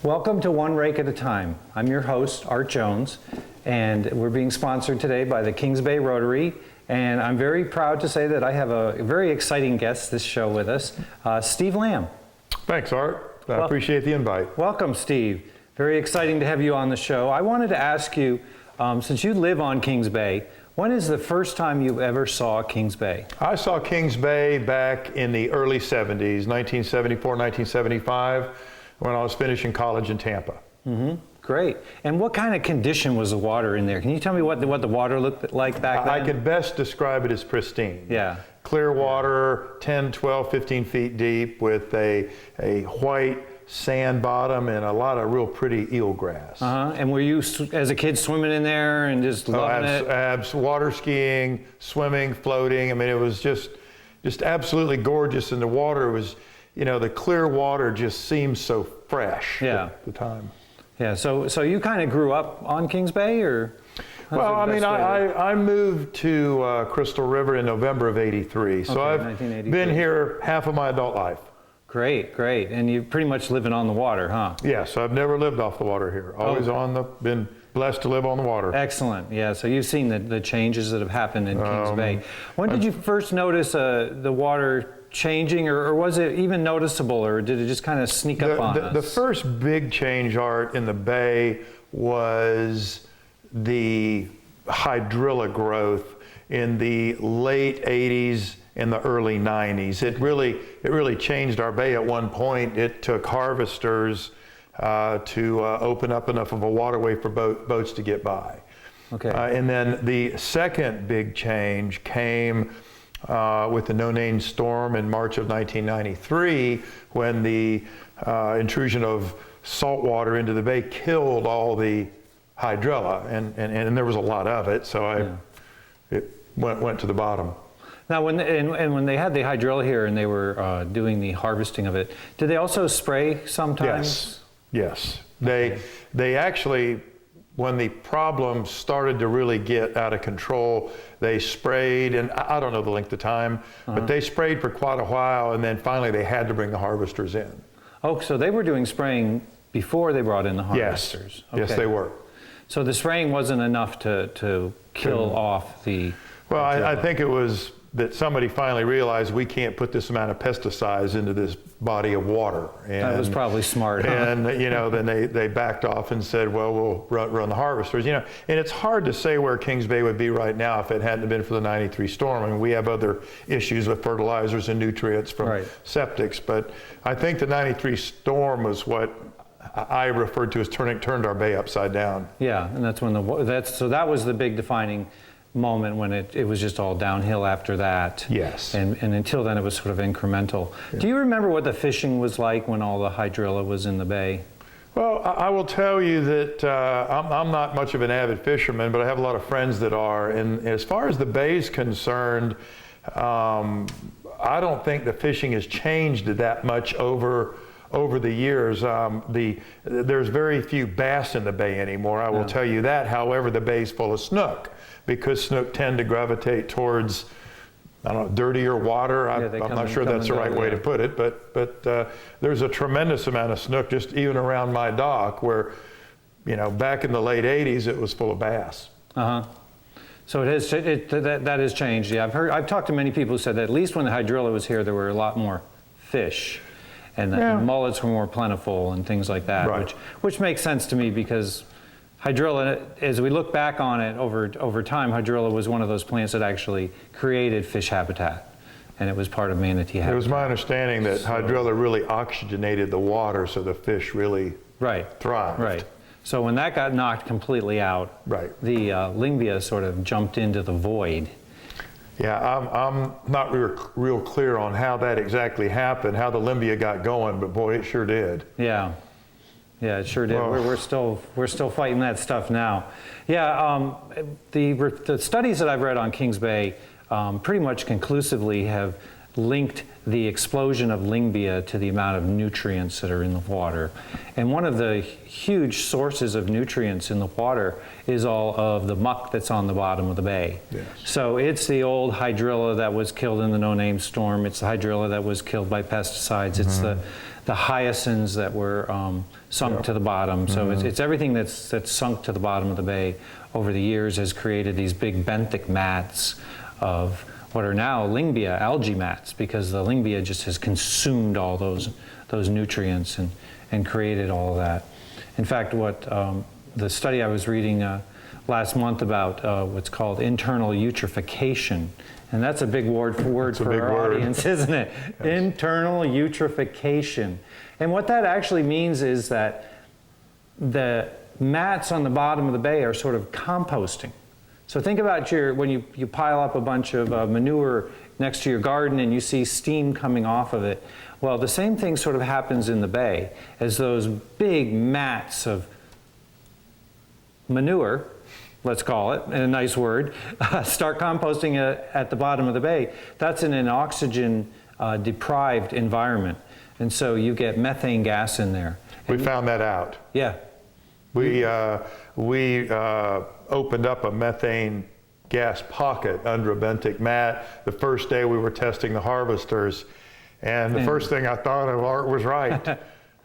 Welcome to One Rake at a Time. I'm your host, Art Jones, and we're being sponsored today by the Kings Bay Rotary. And I'm very proud to say that I have a very exciting guest this show with us, Steve Lamb. Thanks, Art. I appreciate the invite. Welcome, Steve. Very exciting to have you on the show. I wanted to ask you, since you live on Kings Bay, when is the first time you ever saw Kings Bay? I saw Kings Bay back in the early 70s, 1974, 1975, when I was finishing college in Tampa. Mm-hmm. Great. And what kind of condition was the water in there? Can you tell me what the water looked like back then? I could best describe it as pristine. Yeah. Clear water, 10, 12, 15 feet deep with a white sand bottom and a lot of real pretty eelgrass. And were you, as a kid, swimming in there and just loving it? Water skiing, swimming, floating. I mean, it was just absolutely gorgeous. And the water was, the clear water just seemed so fresh at the time. Yeah, so you kind of grew up on Kings Bay, or? Well, I mean, I moved to Crystal River in November of '83, so I've been here half of my adult life. Great, great. And you're pretty much living on the water, huh? Yes, I've never lived off the water here. Always been blessed to live on the water. Excellent. Yeah, so you've seen the changes that have happened in Kings Bay. When did you first notice the water changing, or was it even noticeable, or did it just kind of sneak up on us? The first big change, Art, in the bay was the hydrilla growth in the late 80s and the early 90s. It really changed our bay at one point. It took harvesters to open up enough of a waterway for boats to get by. Okay. And then the second big change came with the No-Name storm in March of 1993, when the intrusion of salt water into the bay killed all the hydrilla, and there was a lot of it, so it went to the bottom. Now, when they had the hydrilla here and they were doing the harvesting of it, did they also spray sometimes? Yes. They actually, when the problem started to really get out of control, they sprayed, and I don't know the length of time, but they sprayed for quite a while, and then finally they had to bring the harvesters in. Oh, so they were doing spraying before they brought in the harvesters? Yes, yes, they were. So the spraying wasn't enough to kill off the... Well, I think it was that somebody finally realized we can't put this amount of pesticides into this body of water. And that was probably smart. And then they backed off and said, well, we'll run the harvesters. And it's hard to say where Kings Bay would be right now if it hadn't been for the '93 storm. I mean, we have other issues with fertilizers and nutrients from septics, but I think the '93 storm was what I referred to as turned our bay upside down. Yeah, and that's when so that was the big defining moment, when it was just all downhill after that. Yes. And until then it was sort of incremental. Yeah. Do you remember what the fishing was like when all the hydrilla was in the bay? Well, I will tell you that I'm not much of an avid fisherman, but I have a lot of friends that are. And as far as the bay is concerned, I don't think the fishing has changed that much over the years. There's very few bass in the bay anymore, I will tell you that. However, the bay's full of snook, because snook tend to gravitate towards, I don't know, dirtier water. I'm not sure that's the right way to put it, but there's a tremendous amount of snook just even around my dock, where, back in the late 80s, it was full of bass. So that has changed. Yeah, I've talked to many people who said that at least when the hydrilla was here, there were a lot more fish, and the mullets were more plentiful and things like that, which makes sense to me, because hydrilla, as we look back on it over time, hydrilla was one of those plants that actually created fish habitat, and it was part of manatee habitat. It was my understanding that hydrilla really oxygenated the water, so the fish really thrived. Right. So when that got knocked completely out, the Lyngbya sort of jumped into the void. Yeah, I'm not real clear on how that exactly happened, how the Lyngbya got going, but boy, it sure did. Yeah. Yeah, it sure did. We're still fighting that stuff now. Yeah, the studies that I've read on Kings Bay pretty much conclusively have linked the explosion of Lyngbya to the amount of nutrients that are in the water. And one of the huge sources of nutrients in the water is all of the muck that's on the bottom of the bay. Yes. So it's the old hydrilla that was killed in the No-Name storm. It's the hydrilla that was killed by pesticides. It's the hyacinths that were sunk to the bottom. So it's everything that's sunk to the bottom of the bay over the years has created these big benthic mats of what are now Lyngbya algae mats, because the Lyngbya just has consumed all those nutrients and created all of that. In fact, what the study I was reading last month about what's called internal eutrophication, and that's a big word for our audience, isn't it? Yes. Internal eutrophication. And what that actually means is that the mats on the bottom of the bay are sort of composting. So think about when you pile up a bunch of manure next to your garden and you see steam coming off of it. Well, the same thing sort of happens in the bay as those big mats of manure, let's call it, in a nice word, start composting at the bottom of the bay. That's in an oxygen deprived environment. And so you get methane gas in there. We found that out. Yeah. We opened up a methane gas pocket under a benthic mat the first day we were testing the harvesters. And the first thing I thought of, Art was right.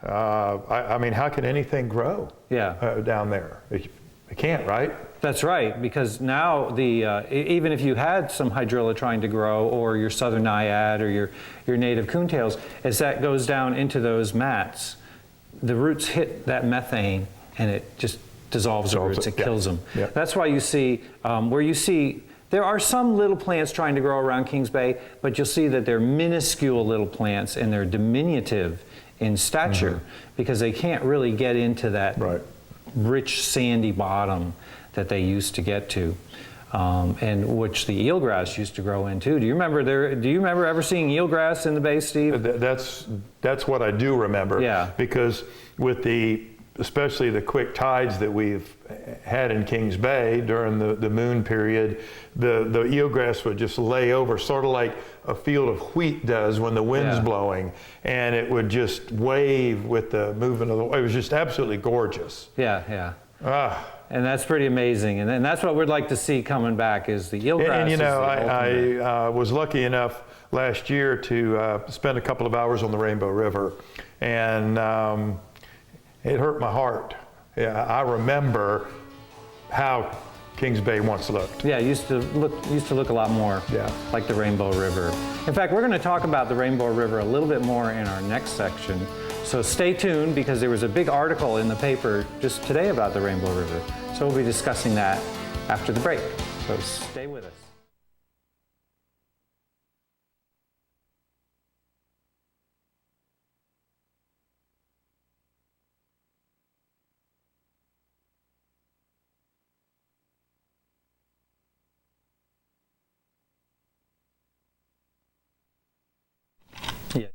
I mean, how can anything grow down there? It can't, right? That's right, because now even if you had some hydrilla trying to grow, or your southern naiad, or your native coontails, as that goes down into those mats, the roots hit that methane and it just dissolves the roots, it kills them. Yeah. That's why you see, there are some little plants trying to grow around Kings Bay, but you'll see that they're minuscule little plants and they're diminutive in stature because they can't really get into that rich sandy bottom that they used to get to, and which the eelgrass used to grow in too. Do you remember ever seeing eelgrass in the bay, Steve? That's what I do remember. Yeah. Because with especially the quick tides that we've had in Kings Bay during the moon period, the eelgrass would just lay over, sort of like a field of wheat does when the wind's blowing, and it would just wave with the movement of it was just absolutely gorgeous. Yeah. And that's pretty amazing, and that's what we'd like to see coming back is the eelgrass. And I was lucky enough last year to spend a couple of hours on the Rainbow River, and it hurt my heart. Yeah, I remember how Kings Bay once looked. Yeah, it used to look a lot more like the Rainbow River. In fact, we're going to talk about the Rainbow River a little bit more in our next section. So stay tuned, because there was a big article in the paper just today about the Rainbow River. So we'll be discussing that after the break. So stay with us. Yeah.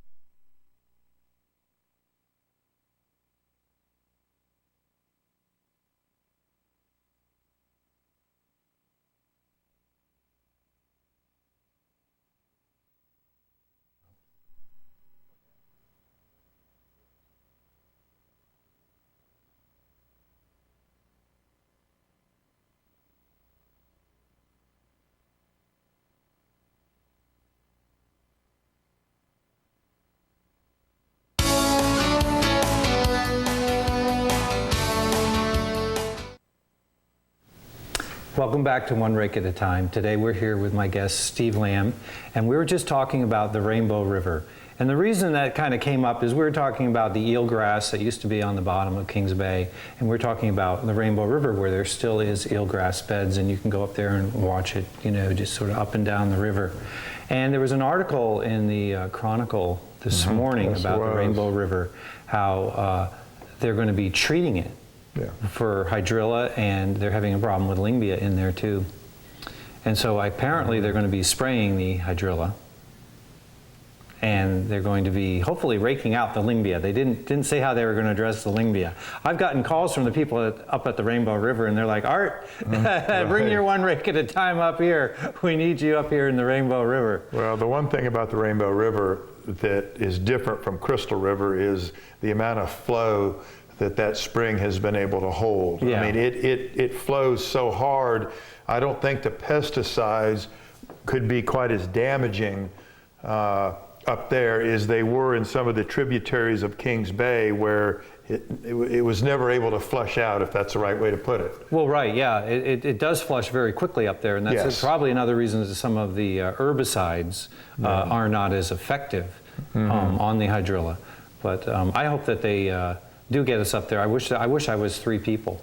Welcome back to One Rake at a Time. Today we're here with my guest Steve Lamb, and we were just talking about the Rainbow River. And the reason that kind of came up is we were talking about the eelgrass that used to be on the bottom of Kings Bay, and we're talking about the Rainbow River where there still is eelgrass beds, and you can go up there and watch it, just sort of up and down the river. And there was an article in the Chronicle this morning about the Rainbow River, how they're going to be treating it for hydrilla, and they're having a problem with Lyngbya in there too. And so apparently they're going to be spraying the hydrilla, and they're going to be hopefully raking out the Lyngbya. They didn't say how they were going to address the Lyngbya. I've gotten calls from the people up at the Rainbow River, and they're like, Art, bring your one rake at a time up here. We need you up here in the Rainbow River. Well, the one thing about the Rainbow River that is different from Crystal River is the amount of flow that spring has been able to hold. Yeah. I mean, it flows so hard. I don't think the pesticides could be quite as damaging up there is they were in some of the tributaries of Kings Bay where it was never able to flush out, if that's the right way to put it. Well, right, yeah, it does flush very quickly up there, and that's Yes. probably another reason that some of the herbicides are not as effective on the hydrilla. But I hope that they do get us up there. I wish I was 3 people.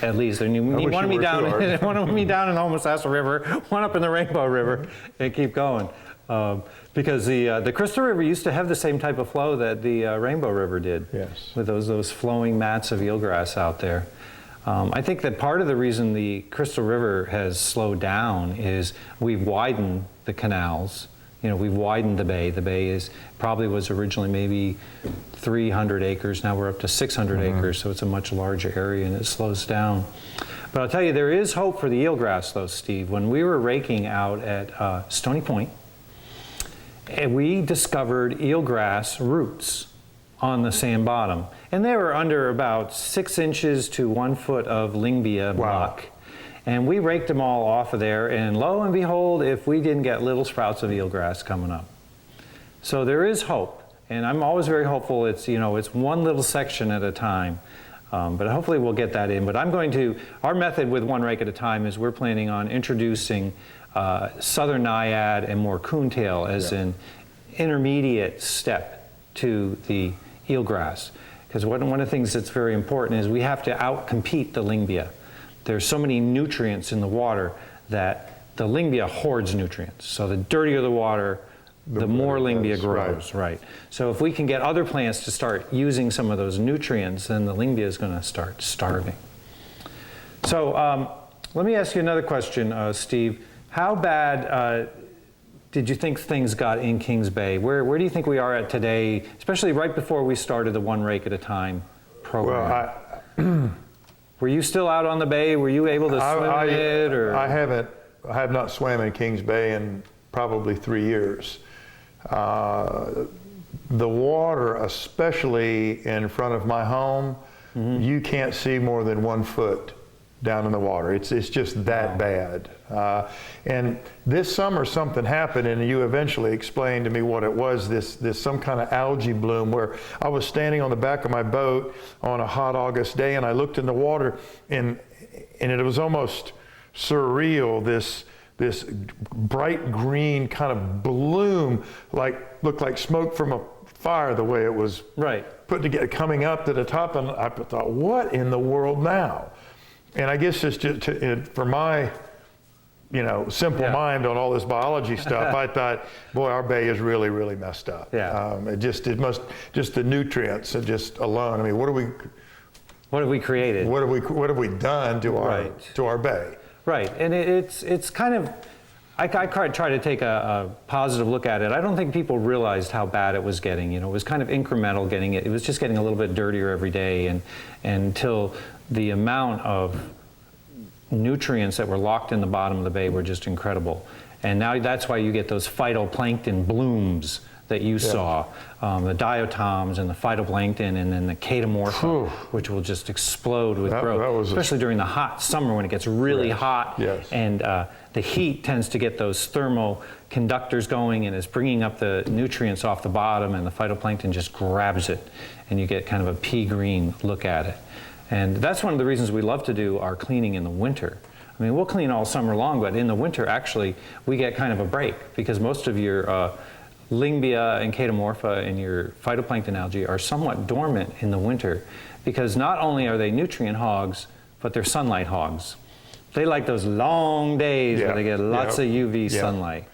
At least, and you wish wanted you me were down, too, Art. wanted me down in Homosassa River, one up in the Rainbow River, and keep going. Because the Crystal River used to have the same type of flow that the Rainbow River did. Yes. With those flowing mats of eelgrass out there. I think that part of the reason the Crystal River has slowed down is we've widened the canals. You know, we've widened the bay. The bay probably was originally maybe 300 acres. Now we're up to 600 acres, so it's a much larger area and it slows down. But I'll tell you, there is hope for the eelgrass though, Steve. When we were raking out at Stony Point, we discovered eelgrass roots on the sand bottom. And they were under about 6 inches to 1 foot of Lingbia muck. And we raked them all off of there, and lo and behold, if we didn't get little sprouts of eelgrass coming up. So there is hope, and I'm always very hopeful. It's, you know, it's one little section at a time, but hopefully we'll get that in. But our method with one rake at a time is we're planning on introducing southern naiad and more coontail as an intermediate step to the eelgrass. Because one of the things that's very important is we have to outcompete the Lingbia. There's so many nutrients in the water that the Lingbia hoards nutrients. So the dirtier the water, the more Lingbia grows, right. So if we can get other plants to start using some of those nutrients, then the Lingbia is going to start starving. So let me ask you another question, Steve. How bad did you think things got in Kings Bay? Where do you think we are at today, especially right before we started the one rake at a time program? Well, were you still out on the bay? Were you able to swim in it? Or? I have not swam in Kings Bay in probably 3 years. The water, especially in front of my home, you can't see more than 1 foot down in the water. It's just that bad. And this summer something happened, and you eventually explained to me what it was, this some kind of algae bloom, where I was standing on the back of my boat on a hot August day, and I looked in the water, and it was almost surreal, this bright green kind of bloom, looked like smoke from a fire, the way it was put together, coming up to the top, and I thought, what in the world now? And I guess just for my, simple mind on all this biology stuff, I thought, boy, our bay is really, really messed up. Yeah. Just the nutrients and just alone. I mean, what have we created? What have we done to our bay? Right, and it's kind of. I try to take a positive look at it. I don't think people realized how bad it was getting. It was kind of incremental getting it. It was just getting a little bit dirtier every day, and until the amount of nutrients that were locked in the bottom of the bay were just incredible. And now that's why you get those phytoplankton blooms that you saw, the diatoms and the phytoplankton, and then the chaetomorpha, which will just explode with growth, especially during the hot summer when it gets really hot. And the heat tends to get those thermoconductors going and is bringing up the nutrients off the bottom, and the phytoplankton just grabs it, and you get kind of a pea green look at it. And that's one of the reasons we love to do our cleaning in the winter. I mean, we'll clean all summer long, but in the winter, actually, we get kind of a break, because most of your Lingbia and chaetomorpha and your phytoplankton algae are somewhat dormant in the winter, because not only are they nutrient hogs, but they're sunlight hogs. They like those long days where they get lots of UV sunlight.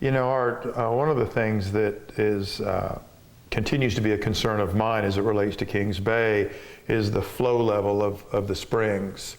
Art, one of the things that is continues to be a concern of mine as it relates to Kings Bay is the flow level of the springs.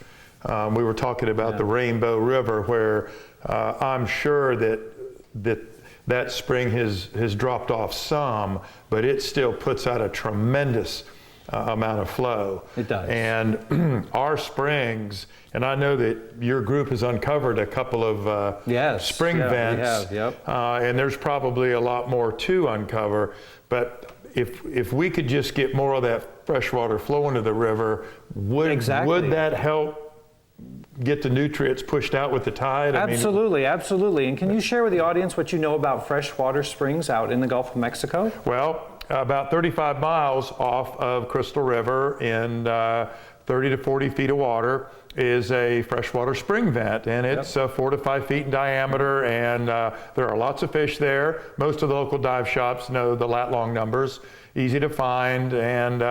We were talking about the Rainbow River, where I'm sure that spring has dropped off some, but it still puts out a tremendous amount of flow. It does. And our springs, and I know that your group has uncovered a couple of spring vents, we have, and there's probably a lot more to uncover, but if we could just get more of that fresh water flow into the river, would that help get the nutrients pushed out with the tide? Absolutely, absolutely. And can you share with the audience what you know about freshwater springs out in the Gulf of Mexico? Well, about 35 miles off of Crystal River in 30 to 40 feet of water is a freshwater spring vent, and it's 4 to 5 feet in diameter, and there are lots of fish there. Most of the local dive shops know the lat long numbers, easy to find, and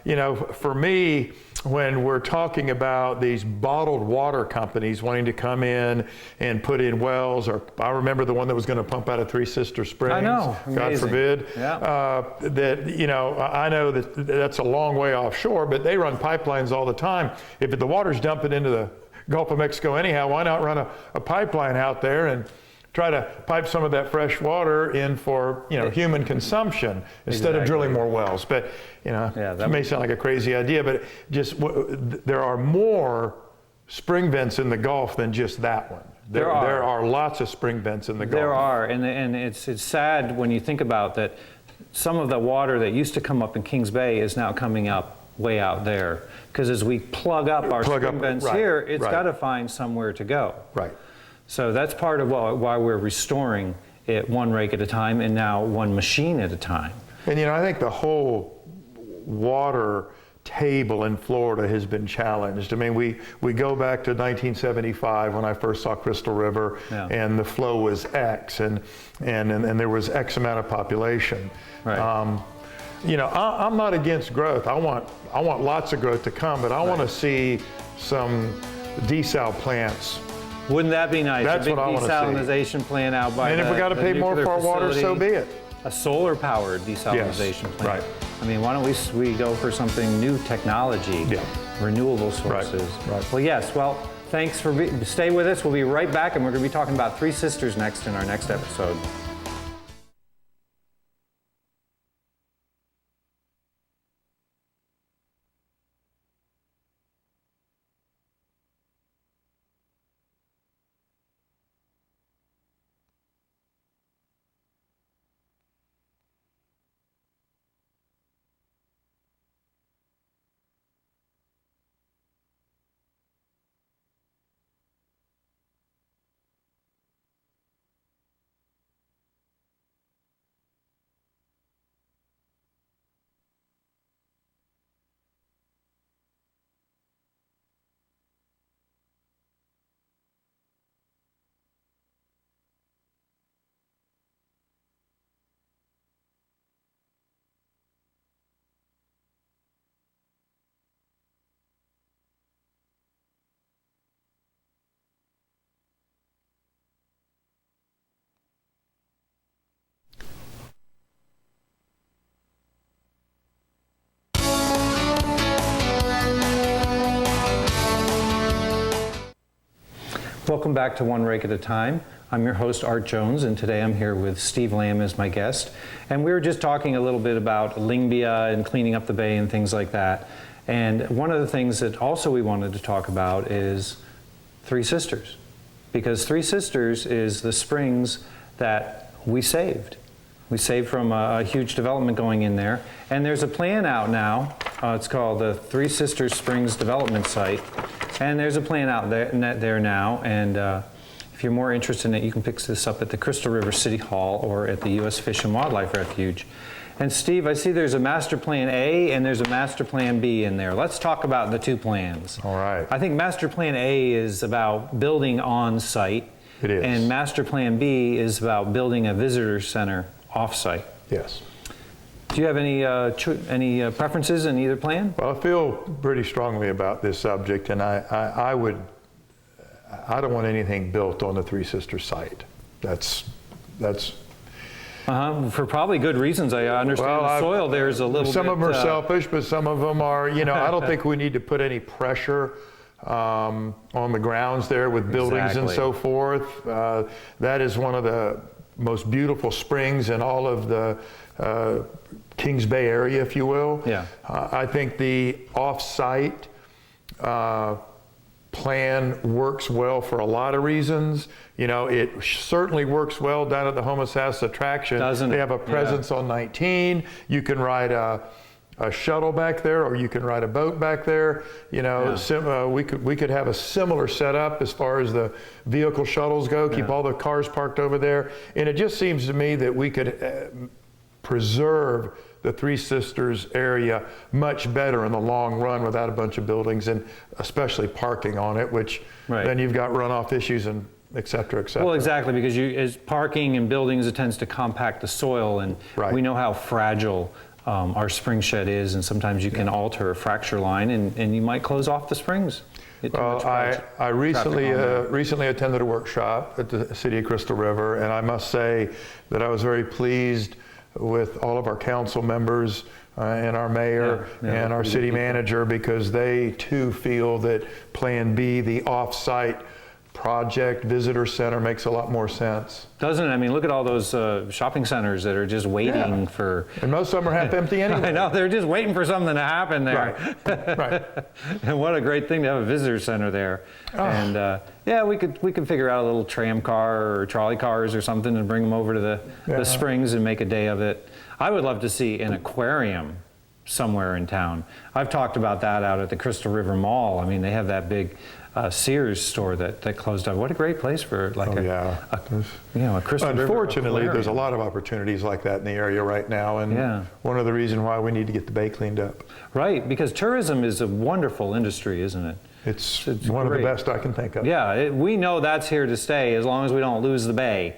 you know, for me, when we're talking about these bottled water companies wanting to come in and put in wells, or I remember the one that was going to pump out of Three Sister Springs. I know, God amazing. forbid. Yeah. That, you know, I know that that's a long way offshore, but they run pipelines all the time. If the water's dumping into the Gulf of Mexico anyhow, why not run a pipeline out there and try to pipe some of that fresh water in for, you know, human consumption instead of drilling more wells? But, you know, that may sound like a crazy idea, but just there are more spring vents in the Gulf than just that one. There are lots of spring vents in the Gulf. There are, and it's sad when you think about that. Some of the water that used to come up in Kings Bay is now coming up way out there, because as we plug up our spring vents here, it's got to find somewhere to go. Right. So that's part of why we're restoring it one rake at a time, and now one machine at a time. And you know, I think the whole water table in Florida has been challenged. I mean, we go back to 1975 when I first saw Crystal River, and the flow was X, and there was X amount of population. Right. You know, I'm not against growth. I want lots of growth to come, but I want to see some desal plants. Wouldn't that be nice? That's what I want to see. A big desalinization plant out by and if we got to pay more for our water, so be it. A solar-powered desalination plant. Right. I mean, why don't we go for something new technology, renewable sources? Right. Well, yes. Well, thanks for stay with us. We'll be right back, and we're going to be talking about Three Sisters next in our next episode. Welcome back to One Rake at a Time. I'm your host, Art Jones, and today I'm here with Steve Lamb as my guest. And we were just talking a little bit about Lyngbya and cleaning up the bay and things like that. And one of the things that also we wanted to talk about is Three Sisters. Because Three Sisters is the springs that we saved. We saved from a huge development going in there. And there's a plan out now. It's called the Three Sisters Springs Development Site. And there's a plan out there now. And if you're more interested in it, you can pick this up at the Crystal River City Hall or at the U.S. Fish and Wildlife Refuge. And Steve, I see there's a Master Plan A and there's a Master Plan B in there. Let's talk about the two plans. All right. I think Master Plan A is about building on site. It is. And Master Plan B is about building a visitor center off-site. Yes. Do you have any preferences in either plan? Well, I feel pretty strongly about this subject, and I don't want anything built on the Three Sisters site. That's. For probably good reasons. I understand the soil there is a little some bit... of them are selfish, but some of them are, you know, I don't think we need to put any pressure on the grounds there with buildings and so forth. That is one of the most beautiful springs in all of the Kings Bay area, if you will. Yeah. I think the off-site plan works well for a lot of reasons. You know, it certainly works well down at the Homosassa attraction. Doesn't it? They have a presence on 19. You can ride a a shuttle back there, or you can ride a boat back there. You know, we could have a similar setup as far as the vehicle shuttles go. Keep all the cars parked over there, and it just seems to me that we could preserve the Three Sisters area much better in the long run without a bunch of buildings and especially parking on it, which then you've got runoff issues and et cetera, et cetera. Well, exactly, because as parking and buildings, it tends to compact the soil, and we know how fragile our spring shed is, and sometimes you can alter a fracture line, and you might close off the springs. Well, I recently attended a workshop at the City of Crystal River, and I must say that I was very pleased with all of our council members and our mayor and our city manager, because they too feel that Plan B, the off-site project visitor center, makes a lot more sense. Doesn't it? I mean, look at all those shopping centers that are just waiting for... And most of them are half empty anyway. I know, they're just waiting for something to happen there. Right. And what a great thing to have a visitor center there. And yeah, we could figure out a little tram car or trolley cars or something and bring them over to the springs and make a day of it. I would love to see an aquarium somewhere in town. I've talked about that out at the Crystal River Mall. I mean, they have that big Sears store that closed down. What a great place for like a Crystal River. Unfortunately, there's a lot of opportunities like that in the area right now, and one of the reasons why we need to get the bay cleaned up. Right, because tourism is a wonderful industry, isn't it? It's one great. of the best I can think of. Yeah, we know that's here to stay as long as we don't lose the bay.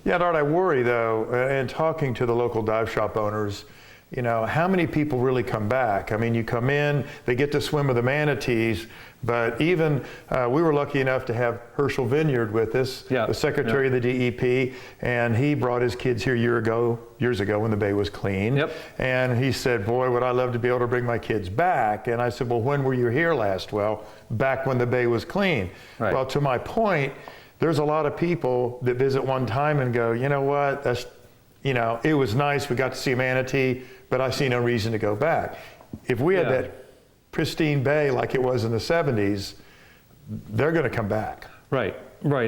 Yeah, Art, I worry though, in talking to the local dive shop owners, you know, how many people really come back? I mean, you come in, they get to swim with the manatees, but even, we were lucky enough to have Herschel Vineyard with us, the secretary of the DEP, and he brought his kids here years ago when the bay was clean. And he said, boy, would I love to be able to bring my kids back. And I said, well, when were you here last? Well, back when the bay was clean. Well, to my point, there's a lot of people that visit one time and go, you know what, that's, you know, it was nice, we got to see a manatee, but I see no reason to go back. If we had that pristine bay like it was in the 70s, they're going to come back. Right,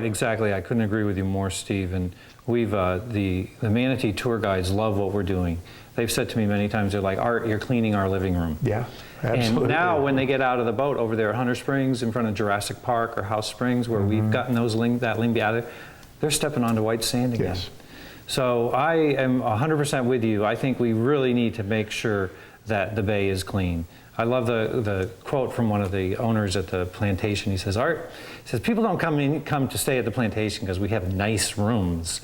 exactly. I couldn't agree with you more, Steve. And we've, the manatee tour guides love what we're doing. They've said to me many times, they're like, Art, you're cleaning our living room. Yeah, absolutely. And now when they get out of the boat over there at Hunter Springs in front of Jurassic Park or House Springs, where we've gotten that Lingby out of there, they're stepping onto white sand again. So I am 100% with you. I think we really need to make sure that the bay is clean. I love the quote from one of the owners at the plantation. He says, Art, he says, people don't come to stay at the plantation because we have nice rooms.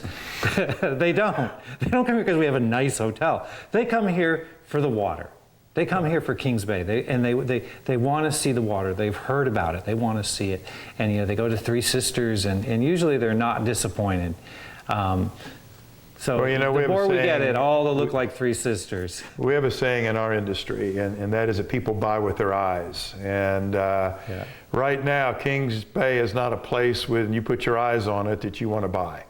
They don't. They don't come here because we have a nice hotel. They come here for the water. They come here for Kings Bay, they want to see the water. They've heard about it. They want to see it. And you know, they go to Three Sisters, and usually they're not disappointed. So well, you know, the more we get it, all to look like Three Sisters. We have a saying in our industry, and that is that people buy with their eyes. And right now, Kings Bay is not a place when you put your eyes on it that you want to buy.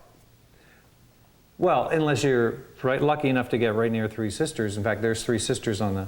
Well, unless you're lucky enough to get right near Three Sisters. In fact, there's Three Sisters on the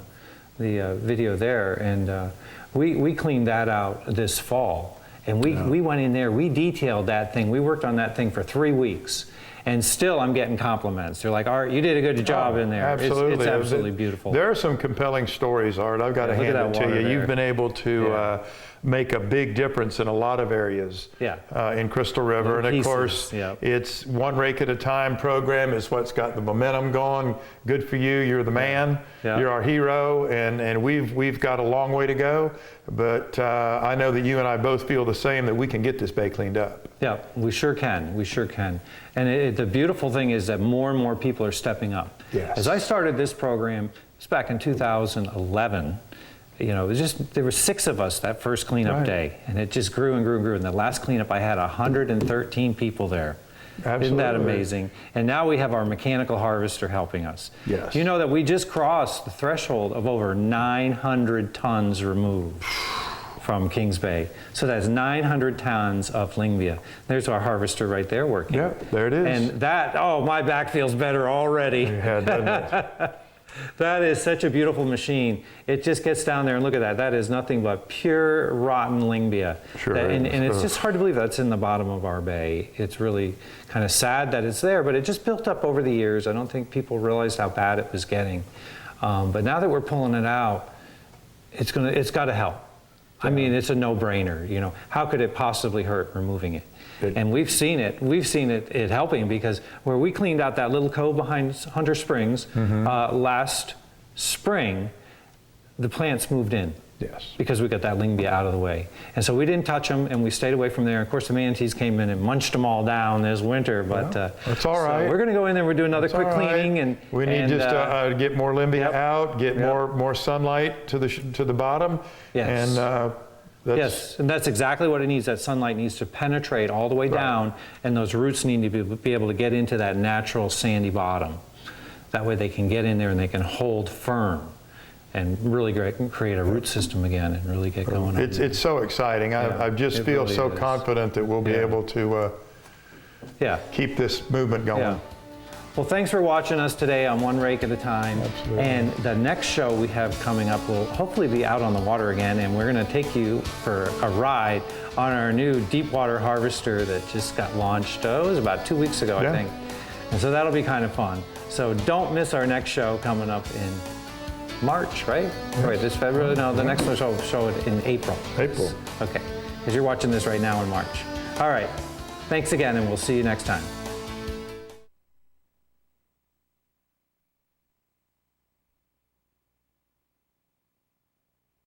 video there, and we cleaned that out this fall. And we went in there, we detailed that thing. We worked on that thing for 3 weeks. And still, I'm getting compliments. They're like, Art, you did a good job in there. Absolutely. It's absolutely beautiful. There are some compelling stories, Art. I've got to hand it to you. You've been able to make a big difference in a lot of areas in Crystal River. And of course, it's one rake at a time program is what's got the momentum going. Good for you. You're the man. You're our hero. And we've got a long way to go. But I know that you and I both feel the same, that we can get this bay cleaned up. Yeah, we sure can. We sure can. And the beautiful thing is that more and more people are stepping up. Yes. As I started this program, it was back in 2011, you know, it was just, there were 6 of us that first cleanup day, and it just grew and grew and grew. And the last cleanup, I had 113 people there. Absolutely. Isn't that amazing? And now we have our mechanical harvester helping us. Yes. You know that we just crossed the threshold of over 900 tons removed from Kings Bay. So that's 900 tons of Lingby. There's our harvester right there working. Yeah, there it is. And that, oh, my back feels better already. Yeah, doesn't it? That is such a beautiful machine. It just gets down there and look at that. That is nothing but pure rotten Lingby. Sure. And it's just hard to believe that's in the bottom of our bay. It's really kind of sad that it's there, but it just built up over the years. I don't think people realized how bad it was getting. But now that we're pulling it out, it's got to help. I mean, it's a no-brainer. You know, how could it possibly hurt removing it? And we've seen it helping, because where we cleaned out that little cove behind Hunter Springs last spring, the plants moved in. Yes. Because we got that Lyngbya out of the way. And so we didn't touch them, and we stayed away from there. Of course, the manatees came in and munched them all down this winter, but that's all right. So we're going to go in there, we're doing another quick cleaning. And we need just to get more Lyngbya out, get more sunlight to the bottom. Yes. And yes, and that's exactly what it needs. That sunlight needs to penetrate all the way down, and those roots need to be able to get into that natural sandy bottom. That way they can get in there and they can hold firm and really create a root system again and really get going. It's so exciting. I just feel really so confident that we'll be able to keep this movement going. Yeah. Well, thanks for watching us today on One Rake at a Time. Absolutely. And the next show we have coming up will hopefully be out on the water again, and we're going to take you for a ride on our new deep water harvester that just got launched. It was about 2 weeks ago, I think. And so that'll be kind of fun. So don't miss our next show coming up in March, right? Yes. Right, this February? No, the next one will show it in April. April. Okay, because you're watching this right now in March. All right, thanks again, and we'll see you next time.